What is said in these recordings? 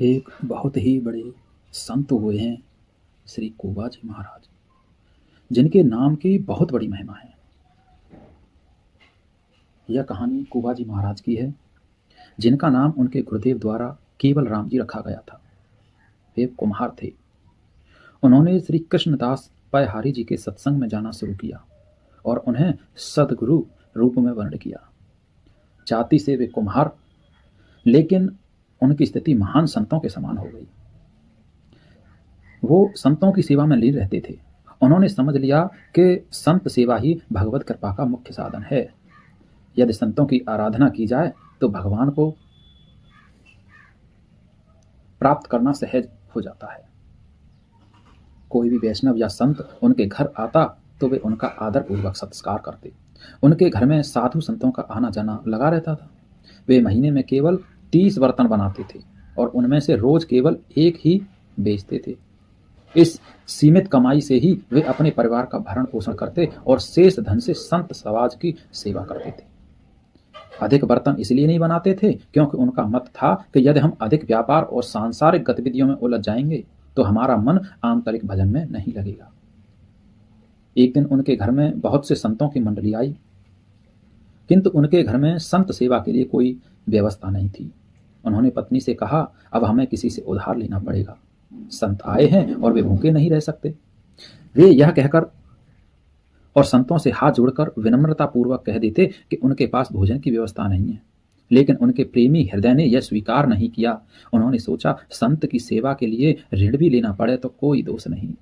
एक बहुत ही बड़े संत हुए हैं श्री कुबा जी महाराज, जिनके नाम की बहुत बड़ी महिमा है। यह कहानी कुबा जी महाराज की है, जिनका नाम उनके गुरुदेव द्वारा केवल राम जी रखा गया था। वे कुम्हार थे। उन्होंने श्री कृष्णदास पयहारी जी के सत्संग में जाना शुरू किया और उन्हें सदगुरु रूप में वर्ण किया। जाति से वे कुम्हार, लेकिन उनकी स्थिति महान संतों के समान हो गई। वो संतों की सेवा में लीन रहते थे। उन्होंने समझ लिया कि संत सेवा ही भगवत कृपा का मुख्य साधन है। यदि संतों की आराधना की जाए तो भगवान को प्राप्त करना सहज हो जाता है। कोई भी वैष्णव या संत उनके घर आता तो वे उनका आदर पूर्वक सत्कार करते। उनके घर में साधु संतों का आना जाना लगा रहता था। वे महीने में केवल 30 बर्तन बनाते थे और उनमें से रोज केवल एक ही बेचते थे। इस सीमित कमाई से ही वे अपने परिवार का भरण पोषण करते और शेष धन से संत समाज की सेवा करते थे। अधिक बर्तन इसलिए नहीं बनाते थे क्योंकि उनका मत था कि यदि हम अधिक व्यापार और सांसारिक गतिविधियों में उलझ जाएंगे तो हमारा मन आंतरिक भजन में नहीं लगेगा। एक दिन उनके घर में बहुत से संतों की मंडली आई, किंतु उनके घर में संत सेवा के लिए कोई व्यवस्था नहीं थी। उन्होंने पत्नी से कहा, अब हमें किसी से उधार लेना पड़ेगा। संत आए हैं और वे भूखे नहीं रह सकते। वे यह कहकर और संतों से हाथ जोड़कर विनम्रता पूर्वक कह देते कि उनके पास भोजन की व्यवस्था नहीं है, लेकिन उनके प्रेमी हृदय ने यह स्वीकार नहीं किया। उन्होंने सोचा, संत की सेवा के लिए ऋण भी लेना पड़े तो कोई दोष नहीं।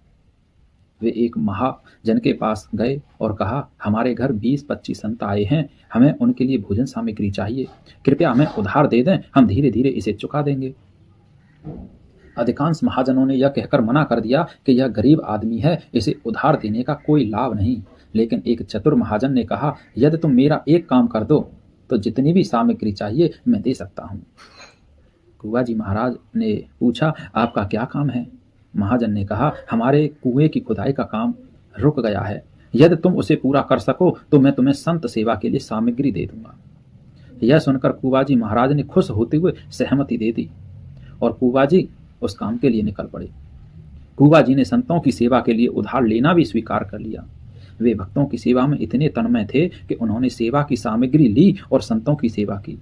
वे एक महाजन के पास गए और कहा, हमारे घर 20-25 संत आए हैं, हमें उनके लिए भोजन सामग्री चाहिए, कृपया हमें उधार दे दें, हम धीरे धीरे इसे चुका देंगे। अधिकांश महाजनों ने यह कहकर मना कर दिया कि यह गरीब आदमी है, इसे उधार देने का कोई लाभ नहीं। लेकिन एक चतुर महाजन ने कहा, यदि तुम मेरा एक काम कर दो तो जितनी भी सामग्री चाहिए मैं दे सकता हूँ। कुबा जी महाराज ने पूछा, आपका क्या काम है? महाजन ने कहा, हमारे कुएं की खुदाई का काम रुक गया है, यदि तुम उसे पूरा कर सको तो मैं तुम्हें संत सेवा के लिए सामग्री दे दूंगा। यह सुनकर कुबा जी महाराज ने खुश होते हुए सहमति दे दी और कुबा जी उस काम के लिए निकल पड़े। कुबा जी ने संतों की सेवा के लिए उधार लेना भी स्वीकार कर लिया। वे भक्तों की सेवा में इतने तन्मय थे कि उन्होंने सेवा की सामग्री ली और संतों की सेवा की।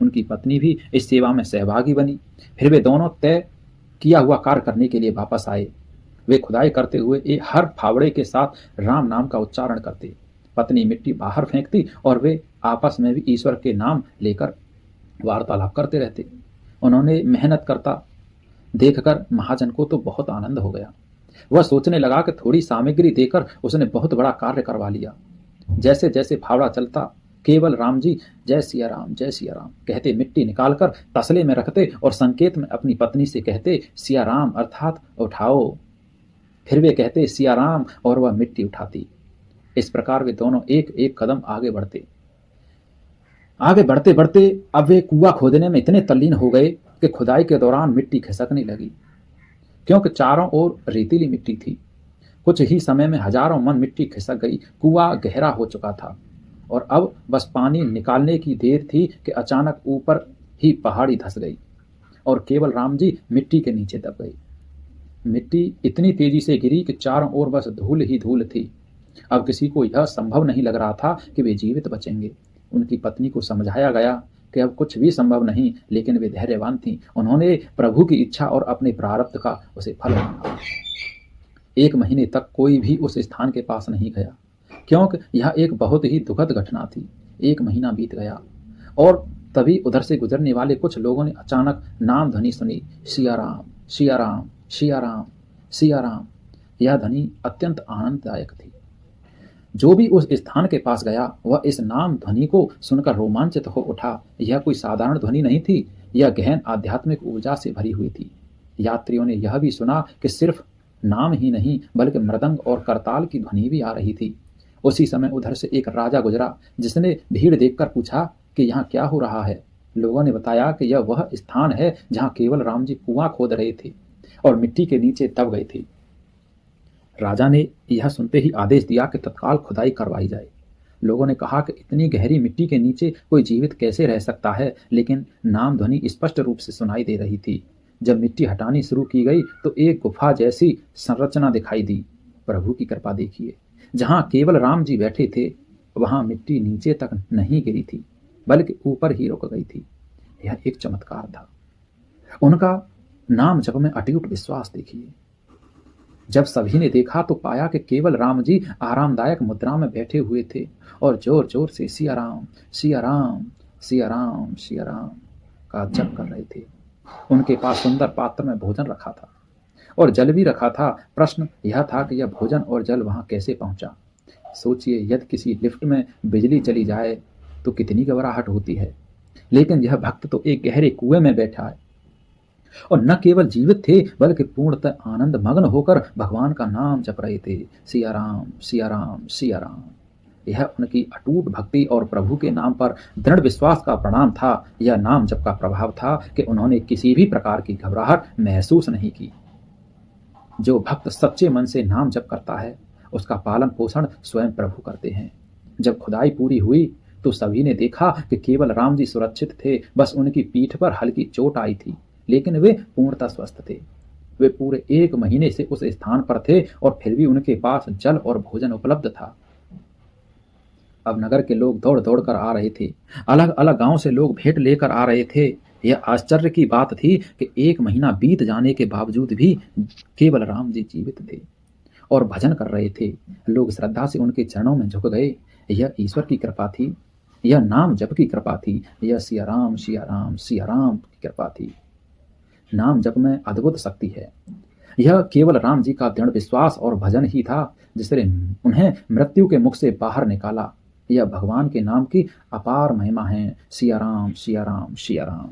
उनकी पत्नी भी इस सेवा में सहभागी बनी। फिर वे दोनों तय किया हुआ कार्य करने के लिए वापस आए। वे खुदाई करते हुए हर फावड़े के साथ राम नाम का उच्चारण करते। पत्नी मिट्टी बाहर फेंकती और वे आपस में भी ईश्वर के नाम लेकर वार्तालाप करते रहते। उन्होंने मेहनत करता देखकर महाजन को तो बहुत आनंद हो गया। वह सोचने लगा कि थोड़ी सामग्री देकर उसने बहुत बड़ा कार्य करवा लिया। जैसे जैसे फावड़ा चलता, केवल राम जी जय सिया राम कहते मिट्टी निकालकर तसले में रखते और संकेत में अपनी पत्नी से कहते, सिया राम अर्थात उठाओ। फिर वे कहते सिया राम और वह मिट्टी उठाती। इस प्रकार वे दोनों एक एक कदम आगे बढ़ते बढ़ते अब वे कुआं खोदने में इतने तल्लीन हो गए कि खुदाई के दौरान मिट्टी खिसकने लगी, क्योंकि चारों ओर रेतीली मिट्टी थी। कुछ ही समय में हजारों मन मिट्टी खिसक गई। कुआं गहरा हो चुका था और अब बस पानी निकालने की देर थी कि अचानक ऊपर ही पहाड़ी धंस गई और केवल राम जी मिट्टी के नीचे दब गई। मिट्टी इतनी तेजी से गिरी कि चारों ओर बस धूल ही धूल थी। अब किसी को यह संभव नहीं लग रहा था कि वे जीवित बचेंगे। उनकी पत्नी को समझाया गया कि अब कुछ भी संभव नहीं, लेकिन वे धैर्यवान थीं। उन्होंने प्रभु की इच्छा और अपने प्रारब्ध का उसे फल मांगा। 1 महीने तक कोई भी उस स्थान के पास नहीं गया, क्योंकि यह एक बहुत ही दुखद घटना थी। 1 महीना बीत गया और तभी उधर से गुजरने वाले कुछ लोगों ने अचानक नाम ध्वनि सुनी, सिया राम सिया राम सिया राम सिया राम। यह ध्वनि अत्यंत आनंददायक थी। जो भी उस स्थान के पास गया वह इस नाम ध्वनि को सुनकर रोमांचित हो उठा। यह कोई साधारण ध्वनि नहीं थी, यह गहन आध्यात्मिक ऊर्जा से भरी हुई थी। यात्रियों ने यह भी सुना कि सिर्फ नाम ही नहीं बल्कि मृदंग और करताल की ध्वनि भी आ रही थी। उसी समय उधर से एक राजा गुजरा, जिसने भीड़ देखकर पूछा कि यहाँ क्या हो रहा है। लोगों ने बताया कि यह वह स्थान है जहाँ केवल राम जी कुआं खोद रहे थे और मिट्टी के नीचे दब गए थे। राजा ने यह सुनते ही आदेश दिया कि तत्काल खुदाई करवाई जाए। लोगों ने कहा कि इतनी गहरी मिट्टी के नीचे कोई जीवित कैसे रह सकता है, लेकिन नाम ध्वनि स्पष्ट रूप से सुनाई दे रही थी। जब मिट्टी हटानी शुरू की गई तो एक गुफा जैसी संरचना दिखाई दी। प्रभु की कृपा देखिए, जहां केवल राम जी बैठे थे वहां मिट्टी नीचे तक नहीं गिरी थी, बल्कि ऊपर ही रुक गई थी। यह एक चमत्कार था। उनका नाम जप में अटूट विश्वास देखिए। जब सभी ने देखा तो पाया कि केवल राम जी आरामदायक मुद्रा में बैठे हुए थे और जोर जोर से सिया राम सिया राम सिया राम सिया राम का जप कर रहे थे। उनके पास सुंदर पात्र में भोजन रखा था और जल भी रखा था। प्रश्न यह था कि यह भोजन और जल वहां कैसे पहुंचा। सोचिए, यदि किसी लिफ्ट में बिजली चली जाए तो कितनी घबराहट होती है, लेकिन यह भक्त तो एक गहरे कुएं में बैठा है और न केवल जीवित थे बल्कि पूर्णतः आनंद मग्न होकर भगवान का नाम जप रहे थे, सिया राम सिया राम सिया राम। यह उनकी अटूट भक्ति और प्रभु के नाम पर दृढ़ विश्वास का परिणाम था। यह नाम जप का प्रभाव था कि उन्होंने किसी भी प्रकार की घबराहट महसूस नहीं की। जो भक्त सच्चे मन से नाम जप करता है उसका पालन पोषण स्वयं प्रभु करते हैं। जब खुदाई पूरी हुई तो सभी ने देखा कि केवल राम जी सुरक्षित थे। बस उनकी पीठ पर हल्की चोट आई थी, लेकिन वे पूर्णतः स्वस्थ थे। वे पूरे 1 महीने से उस स्थान पर थे और फिर भी उनके पास जल और भोजन उपलब्ध था। अब नगर के लोग दौड़ दौड़ कर आ रहे थे। अलग अलग गांव से लोग भेंट लेकर आ रहे थे। यह आश्चर्य की बात थी कि 1 महीना बीत जाने के बावजूद भी केवल राम जी जीवित थे और भजन कर रहे थे। लोग श्रद्धा से उनके चरणों में झुक गए। यह ईश्वर की कृपा थी, यह नाम जप की कृपा थी, यह सिया राम सिया राम सिया राम की कृपा थी। नाम जप में अद्भुत शक्ति है। यह केवल राम जी का दृढ़ विश्वास और भजन ही था जिसने उन्हें मृत्यु के मुख से बाहर निकाला। यह भगवान के नाम की अपार महिमा है। सिया राम सिया राम सिया राम।